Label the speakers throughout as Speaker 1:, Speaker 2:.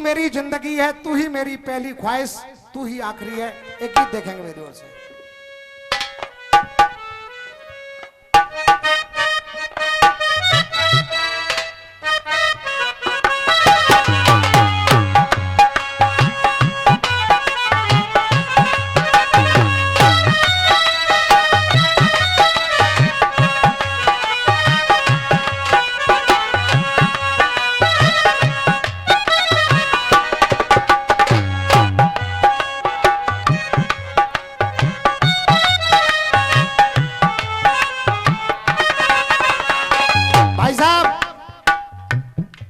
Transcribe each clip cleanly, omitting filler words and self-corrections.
Speaker 1: मेरी जिंदगी है, तू ही मेरी पहली ख्वाहिश, तू ही आखिरी है। एक गीत देखेंगे मेरी ओर से।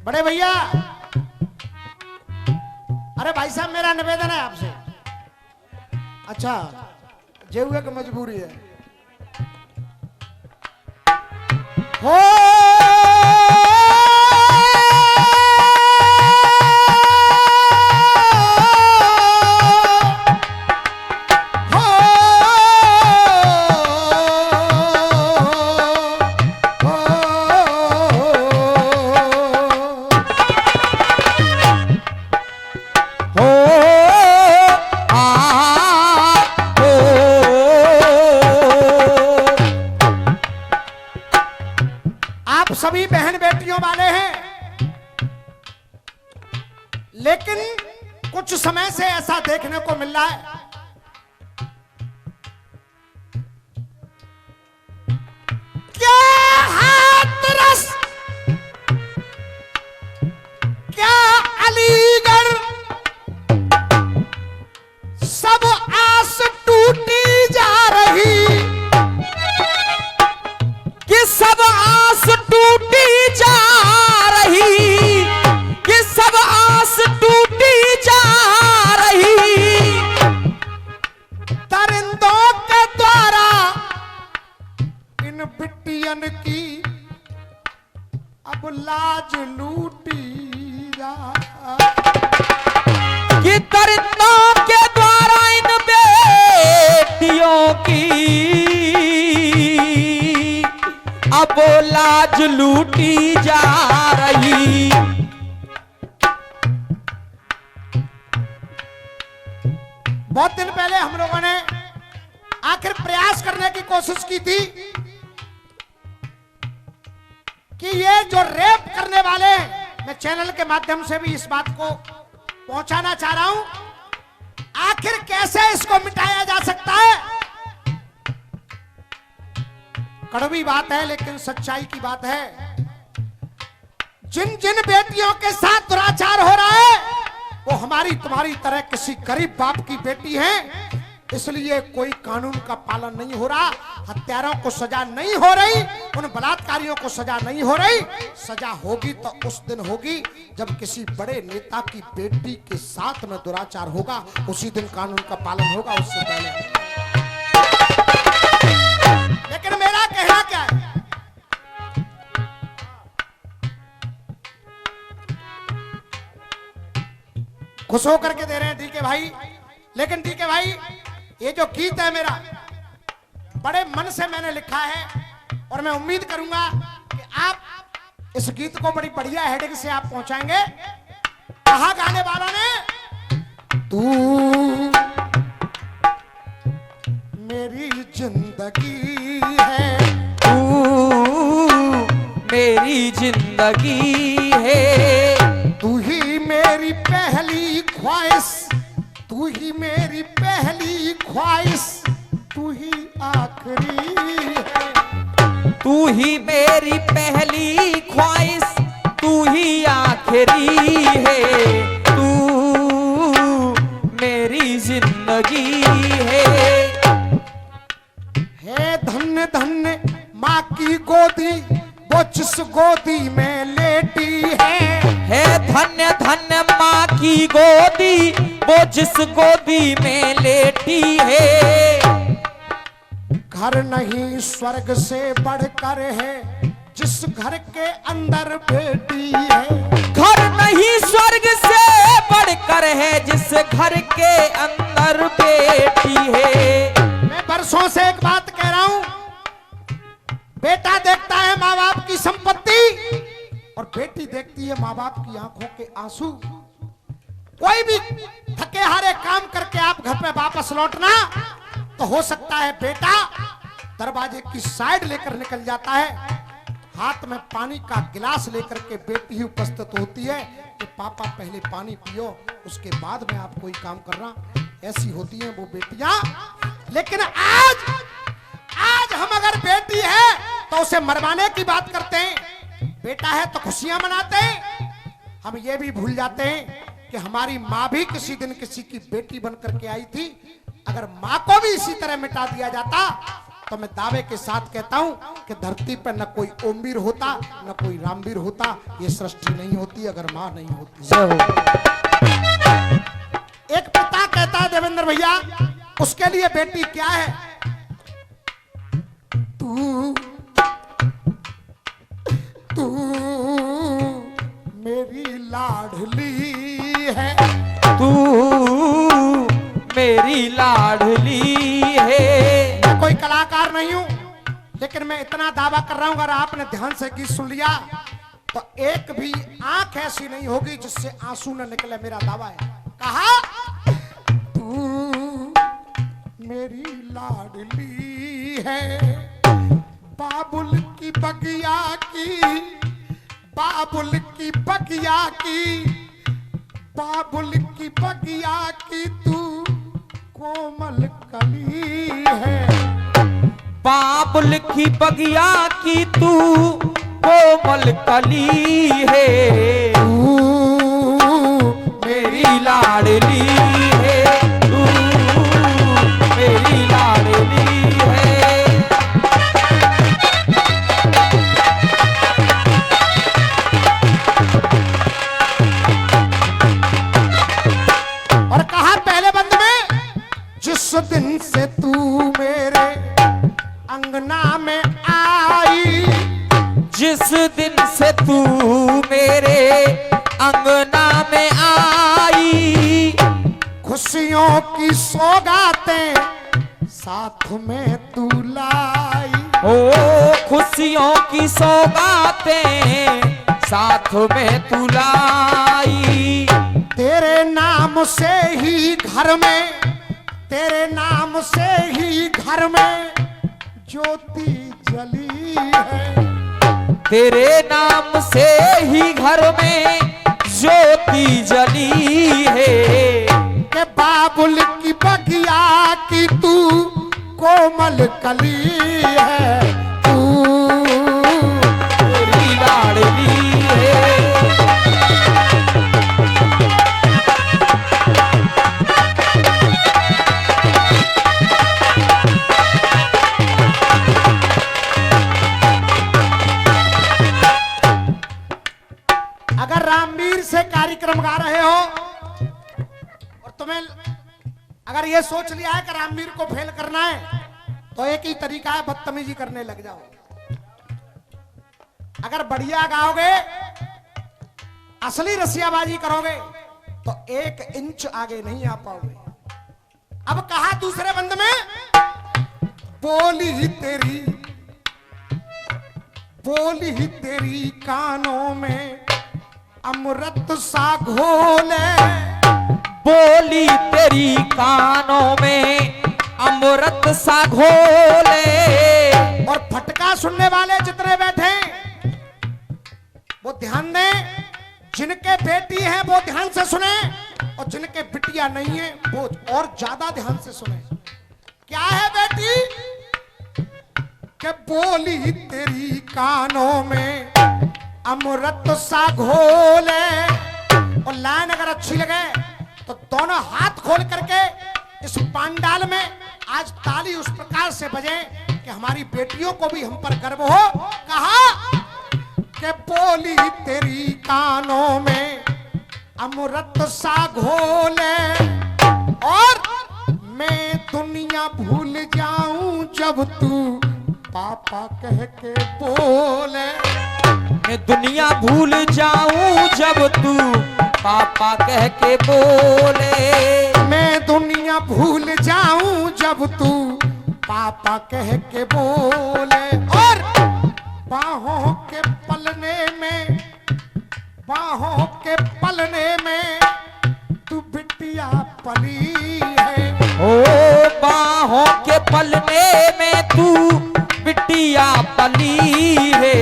Speaker 1: बड़े भैया, अरे भाई साहब मेरा निवेदन है आपसे। अच्छा, जे हुए की मजबूरी है। हो सभी बहन बेटियों वाले हैं, लेकिन कुछ समय से ऐसा देखने को मिल रहा है क्या हाथरस, क्या अलीगढ़, सब आस टूटी जा रही, कि सब आस टूटी जा रही, कि सब आस टूटी जा रही, दरिंदों के द्वारा इन बिटियन की अब लाज लूटी जा, कि दरिंदों के द्वारा इन बेटियों की अब लाज लूटी जा रही। बहुत दिन पहले हम लोगों ने आखिर प्रयास करने की कोशिश की थी कि ये जो रेप करने वाले, मैं चैनल के माध्यम से भी इस बात को पहुंचाना चाह रहा हूं, आखिर कैसे इसको मिटाया जा सकता है। कड़वी बात है लेकिन सच्चाई की बात है। जिन जिन बेटियों के साथ दुराचार हो रहा है वो हमारी तुम्हारी तरह किसी गरीब बाप की बेटी है, इसलिए कोई कानून का पालन नहीं हो रहा, हत्यारों को सजा नहीं हो रही, उन बलात्कारियों को सजा नहीं हो रही। सजा होगी तो उस दिन होगी जब किसी बड़े नेता की बेटी के साथ में दुराचार होगा, उसी दिन कानून का पालन होगा, उससे पहले। लेकिन मेरा कहना क्या है, खुश होकर के दे रहे हैं डीके भाई, लेकिन डीके भाई ये जो गीत है मेरा बड़े मन से मैंने लिखा है और मैं उम्मीद करूंगा कि आप इस गीत को बड़ी बढ़िया हेडिंग से आप पहुंचाएंगे। कहा गाने वालों ने, तू मेरी जिंदगी है,
Speaker 2: तू मेरी जिंदगी है,
Speaker 1: तू ही मेरी पहली ख्वाहिश, तू ही मेरी पहली ख्वाहिश, तू ही आखिरी है,
Speaker 2: तू ही मेरी पहली ख्वाहिश, तू ही आखिरी है, तू मेरी जिंदगी है।
Speaker 1: धन्य धन्य माँ की गोदी वो जिस गोदी में लेटी है
Speaker 2: धन्य धन्य माँ की गोदी वो जिस गोदी में लेटी है।
Speaker 1: घर नहीं स्वर्ग से बढ़कर है जिस घर के अंदर बेटी है,
Speaker 2: घर नहीं स्वर्ग से बढ़कर है जिस घर के अंदर बेटी है।
Speaker 1: मैं बरसों से एक बात कह रहा हूं, बेटा देखता है माँ बाप की संपत्ति और बेटी देखती है माँ बाप की आंखों के आंसू। कोई भी थके हारे काम करके आप घर पे वापस लौटना, तो हो सकता है बेटा दरवाजे की साइड लेकर निकल जाता है, हाथ में पानी का गिलास लेकर के बेटी ही उपस्थित होती है कि पापा पहले पानी पियो, उसके बाद में आप कोई काम करना। ऐसी होती हैं वो बेटियां। लेकिन आज हम अगर बेटी है तो उसे मरवाने की बात करते हैं, बेटा है तो खुशियां मनाते हैं। हम ये भी भूल जाते हैं कि हमारी माँ भी किसी दिन किसी की बेटी बनकर के आई थी। अगर माँ को भी इसी तरह मिटा दिया जाता तो मैं दावे के साथ कहता हूं कि धरती पर न कोई ओमवीर होता न कोई रामवीर होता, ये सृष्टि नहीं होती अगर माँ नहीं होती। एक पिता कहता है देवेंद्र भैया, उसके लिए बेटी क्या है? तू मेरी लाडली है,
Speaker 2: तू मेरी लाडली है।
Speaker 1: मैं कोई कलाकार नहीं हूं, लेकिन मैं इतना दावा कर रहा हूं, अगर आपने ध्यान से गीत सुन लिया तो एक भी आंख ऐसी नहीं होगी जिससे आंसू न निकले। मेरा दावा है। कहा तू मेरी लाडली है, बाबुल की बगिया की, बाबुल की बगिया की, बाबुल की बगिया की तू कोमल कली है।
Speaker 2: बाबुल की बगिया की तू कोमल कली है, मेरी लाडली है, तू मेरी लाडली है।
Speaker 1: और कहा पहले बंद में, जिस दिन से तू मेरे अंगना में आई,
Speaker 2: जिस दिन से तू मेरे अंगना में आई,
Speaker 1: खुशियों की सौगातें साथ में तू लाई।
Speaker 2: ओ खुशियों की सौगातें साथ में तू लाई।
Speaker 1: तेरे नाम से ही घर में, तेरे नाम से ही घर में ज्योति जली है,
Speaker 2: तेरे नाम से ही घर में ज्योति जली है।
Speaker 1: के बाबुल की बगिया की तू कोमल कली है, तू
Speaker 2: मेरी लाडली है।
Speaker 1: अगर रामवीर से कार्यक्रम गा रहे हो और तुम्हें अगर ये सोच लिया है कि रामवीर को फेल करना है, तो एक ही तरीका है, बदतमीजी करने लग जाओ। अगर बढ़िया गाओगे, असली रसियाबाजी करोगे, तो 1 इंच आगे नहीं आ पाओगे। अब कहा दूसरे बंद में, बोली तेरी कानों में अमृत सा घोले,
Speaker 2: बोली तेरी कानों में अमृत सा घोले।
Speaker 1: और फटका सुनने वाले जितने बैठे वो ध्यान दें, जिनके बेटी हैं वो ध्यान से सुने, और जिनके बिटिया नहीं है वो और ज्यादा ध्यान से सुने। क्या है बेटी? कि बोली तेरी कानों में अमृत सा घोले। और लाइन अगर अच्छी लगे तो दोनों हाथ खोल करके इस पंडाल में आज ताली उस प्रकार से बजे कि हमारी बेटियों को भी हम पर गर्व हो। कहा कि बोली तेरी कानों में अमृत सा घोले, और मैं दुनिया भूल जाऊं जब तू पापा कह के बोले।
Speaker 2: मैं दुनिया भूल जाऊं जब तू पापा कह के बोले।
Speaker 1: मैं दुनिया भूल जाऊं जब तू पापा कह के बोले। और बाहों के पलने में, बाहों के पलने में तू पली है।
Speaker 2: ओ बाहों के पलने में तू बिटिया पली है।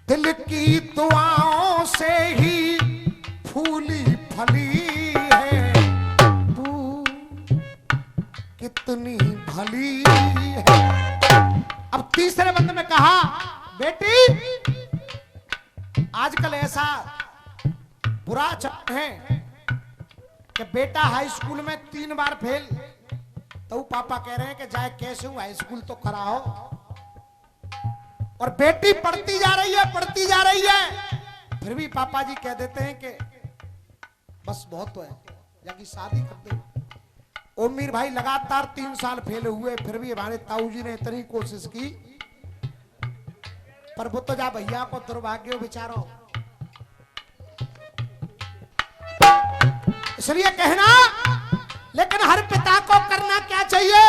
Speaker 1: दिल की दुआओं से ही फूली फली है। तू कितनी भली है। अब तीसरे बंद में कहा, बेटी आजकल ऐसा बुरा चक्कर है कि बेटा हाई स्कूल में 3 बार फेल, तो पापा कह रहे हैं कि जाए कैसे हूं हाई स्कूल तो कराओ। और बेटी पढ़ती जा रही है, पढ़ती जा रही है, फिर भी पापा जी कह देते हैं कि बस बहुत तो है, जाके शादी कर दे। ओमीर भाई लगातार 3 साल फेल हुए, फिर भी हमारे ताऊ जी ने इतनी कोशिश की, पर वो तो जा भैया को दुर्भाग्य बेचारो। इसलिए कहना, लेकिन हर पिता को करना क्या चाहिए?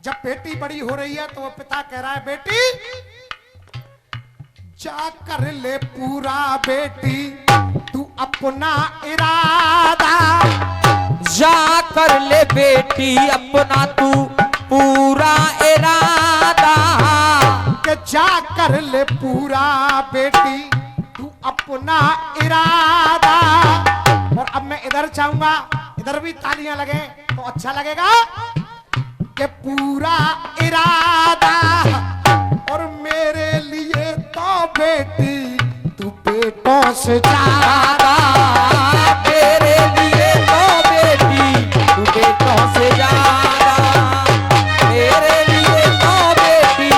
Speaker 1: जब बेटी बड़ी हो रही है तो वो पिता कह रहा है, बेटी जा कर ले पूरा बेटी तू अपना इरादा।
Speaker 2: जा कर ले बेटी अपना तू पूरा इरादा।
Speaker 1: के जा कर ले पूरा बेटी तू अपना इरादा। और अब मैं इधर चाहूंगा, इधर भी तालियां लगे तो अच्छा लगेगा। कि पूरा इरादा और मेरे लिए तो बेटी तू बेटों से ज्यादा।
Speaker 2: मेरे लिए तो बेटी तू बेटों से ज्यादा। मेरे लिए तो बेटी।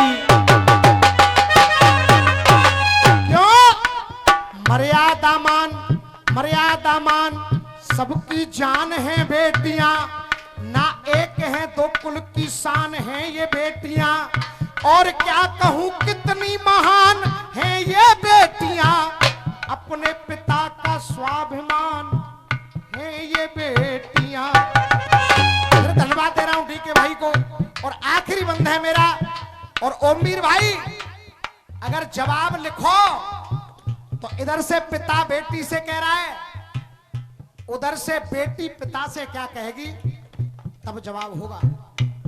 Speaker 1: क्यों? मर्यादामान सबकी जान है बेटियां, ना एक है दो कुल की शान है ये बेटियां। और क्या कहूं कितनी महान है ये बेटियां, अपने पिता का स्वाभिमान है ये बेटियां। धन्यवाद दे रहा हूं डीके भाई को। और आखिरी बंद है मेरा, और ओमीर भाई अगर जवाब लिखो तो इधर से पिता बेटी से कह रहा है, उधर से बेटी पिता से क्या कहेगी, तब जवाब होगा।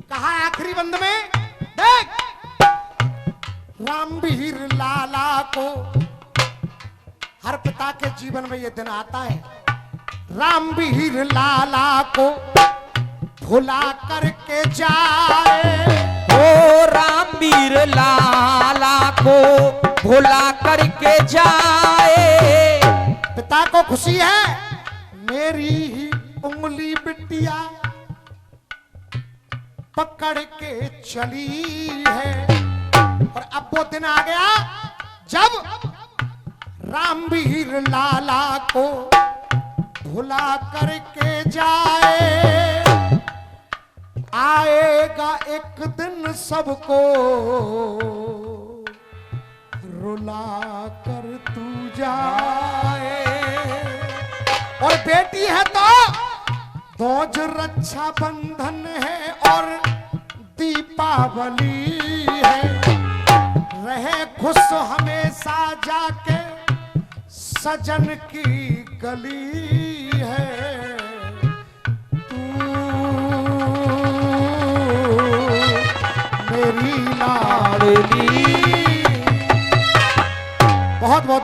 Speaker 1: कहा आखिरी बंद में, देख रामवीर लाला को, हर पिता के जीवन में यह दिन आता है, रामवीर लाला को भुला करके जाए।
Speaker 2: ओ रामवीर लाला को भुला करके जाए।
Speaker 1: पिता को खुशी है मेरी ही उंगली बिटिया पकड़ के चली है। और अब वो दिन आ गया जब रामवीर लाला को भुला करके जाए। आएगा एक दिन सबको रुला कर तू जाए। और बेटी है तो दोज रक्षा बंधन है और दीपावली है। रहे खुश हमेशा जाके सजन की गली है। तू मेरी लाडली। बहुत बहुत